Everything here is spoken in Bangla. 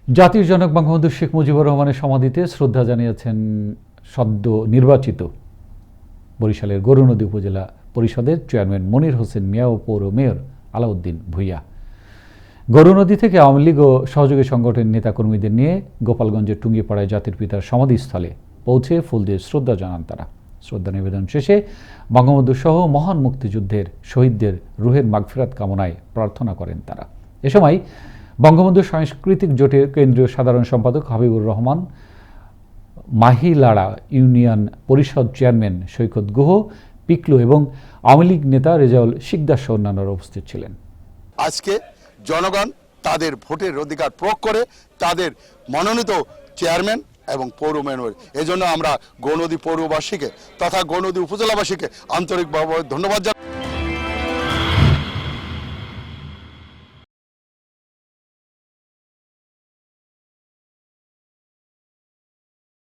জাতির জনক বঙ্গবন্ধু শেখ মুজিবুর রহমানের সমাধিতে শ্রদ্ধা জানিয়েছেন সদ্য নির্বাচিত বরিশালের গরুনদী উপজেলা পরিষদের চেয়ারম্যান মনির হোসেন মিয়া ও পৌর মেয়র আলাউদ্দিন ভূঁইয়া। গরুনদী থেকে আওয়ামী লীগ ও সহযোগী সংগঠনের নেতাকর্মীদের নিয়ে গোপালগঞ্জের টুঙ্গিপাড়ায় জাতির পিতার সমাধিস্থলে পৌঁছে ফুল দিয়ে শ্রদ্ধা জানান তারা। শ্রদ্ধা নিবেদন শেষে বঙ্গবন্ধু সহ মহান মুক্তিযুদ্ধের শহীদদের রুহের মাগফিরাত কামনায় প্রার্থনা করেন তারা। এ সময় বঙ্গবন্ধু সাংস্কৃতিক জোটের কেন্দ্রীয় সাধারণ সম্পাদক হাবিবুর রহমান, মাহিলাড়া ইউনিয়ন পরিষদ চেয়ারম্যান সৈকত গুহ, পিকলু এবং আওয়ামী লীগ নেতা রেজাউল শিকদার সহ অন্যান্যরা উপস্থিত ছিলেন। আজকে জনগণ তাদের ভোটের অধিকার প্রয়োগ করে তাদের মনোনীত চেয়ারম্যান এবং পৌর মেয়র, এই জন্য আমরা গৌনদী পৌরবাসীকে তথা গৌনদী উপজেলাবাসীকে আন্তরিকভাবে ধন্যবাদ জানাই।